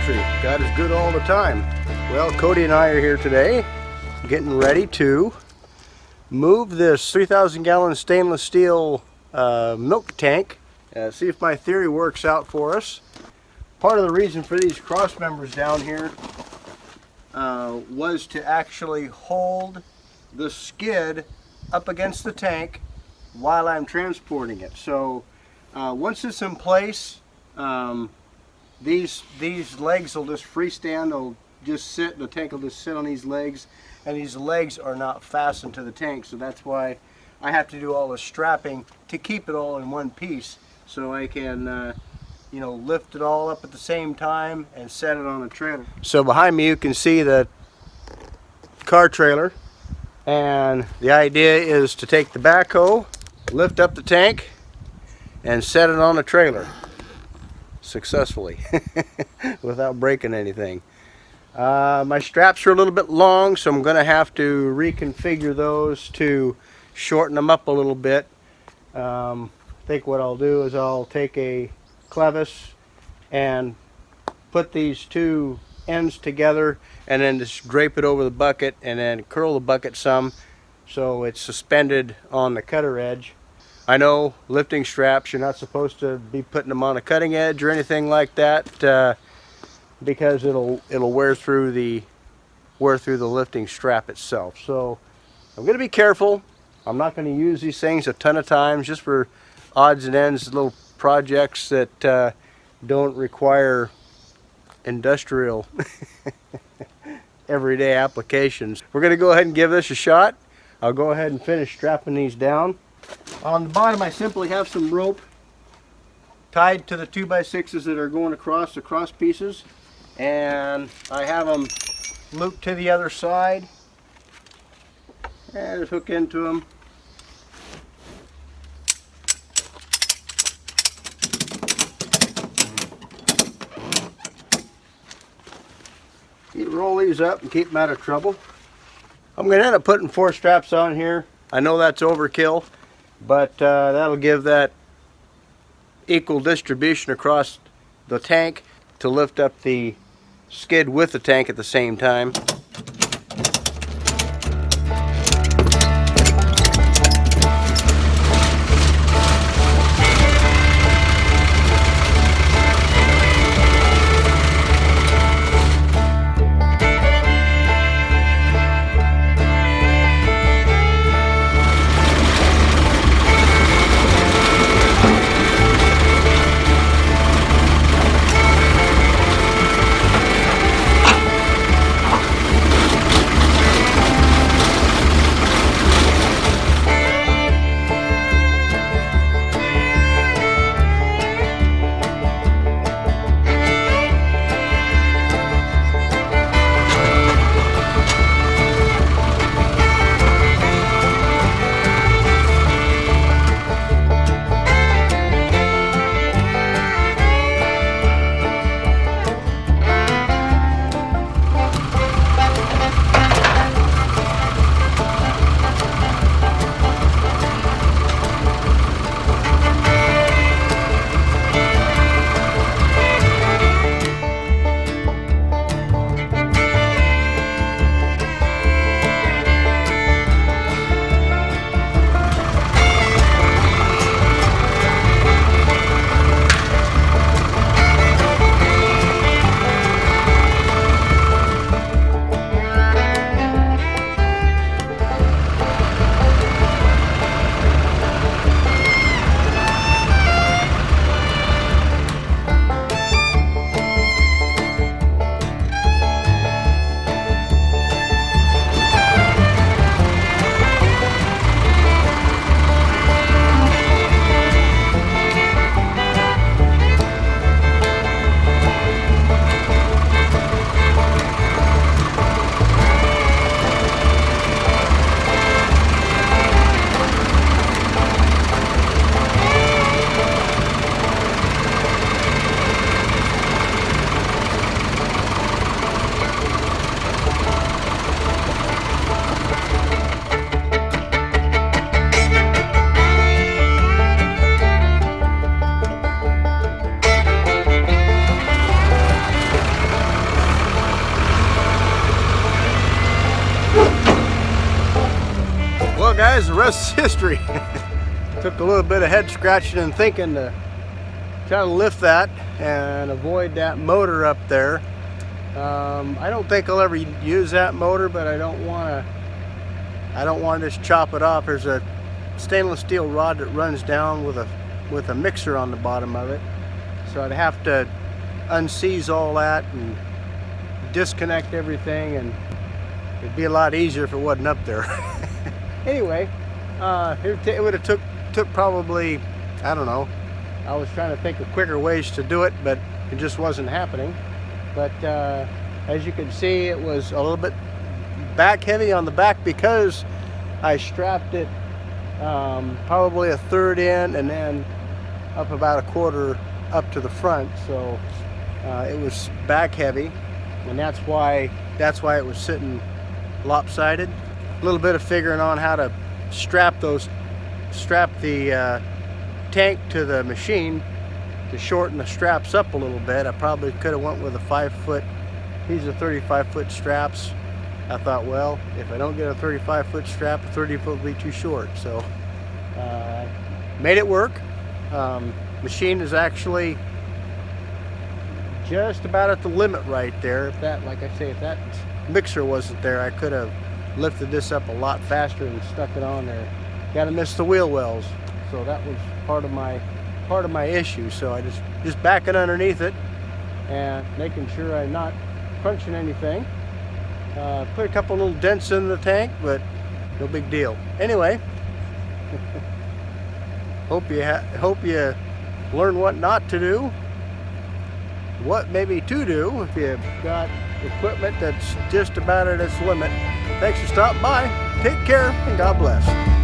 country. God is good all the time. Well, Cody and I are here today getting ready to move this 3,000 gallon stainless steel milk tank. See if my theory works out for us. Part of the reason for these cross members down here was to actually hold the skid up against the tank while I'm transporting it. So once it's in place, these legs will just freestand. They'll just sit. The tank will just sit on these legs, and these legs are not fastened to the tank. So that's why I have to do all the strapping to keep it all in one piece, so I can you know, lift it all up at the same time and set it on a trailer. So behind me you can see the car trailer, and the idea is to take the backhoe, lift up the tank, and set it on a trailer successfully without breaking anything. My straps are a little bit long, so I'm going to have to reconfigure those to shorten them up a little bit. I think what I'll do is I'll take a clevis and put these two ends together and then just drape it over the bucket and then curl the bucket some so it's suspended on the cutter edge. I know lifting straps, you're not supposed to be putting them on a cutting edge or anything like that because it'll wear through the lifting strap itself. So I'm going to be careful. I'm not going to use these things a ton of times, just for odds and ends, little projects that don't require industrial everyday applications. We're going to go ahead and give this a shot. I'll go ahead and finish strapping these down. On the bottom I simply have some rope tied to the 2x6s that are going across the cross pieces, and I have them looped to the other side and just hook into them. You roll these up and keep them out of trouble. I'm going to end up putting 4 straps on here. I know that's overkill, but that'll give that equal distribution across the tank to lift up the skid with the tank at the same time. rest is history. Took a little bit of head scratching and thinking to try to lift that and avoid that motor up there. I don't think I'll ever use that motor, but I don't want to just chop it off. There's a stainless steel rod that runs down with a mixer on the bottom of it, so I'd have to unseize all that and disconnect everything, and it'd be a lot easier if it wasn't up there. Anyway, it would have took probably, I don't know, I was trying to think of quicker ways to do it, but it just wasn't happening. But as you can see, it was a little bit back heavy on the back because I strapped it probably a third in and then up about a quarter up to the front, so it was back heavy, and that's why it was sitting lopsided. A little bit of figuring on how to strap the tank to the machine to shorten the straps up a little bit. I probably could have went with a 5-foot. These are 35-foot straps. I thought, well, if I don't get a 35-foot strap, a 30-foot will be too short. So made it work. Machine is actually just about at the limit right there. If that, like I say, if that mixer wasn't there, I could have lifted this up a lot faster and stuck it on there. Gotta miss the wheel wells. So that was part of my issue. So I just backing underneath it and making sure I'm not crunching anything. Put a couple little dents in the tank, but no big deal. Anyway, hope you learn what not to do, what maybe to do if you've got equipment that's just about at its limit. Thanks for stopping by. Take care and God bless.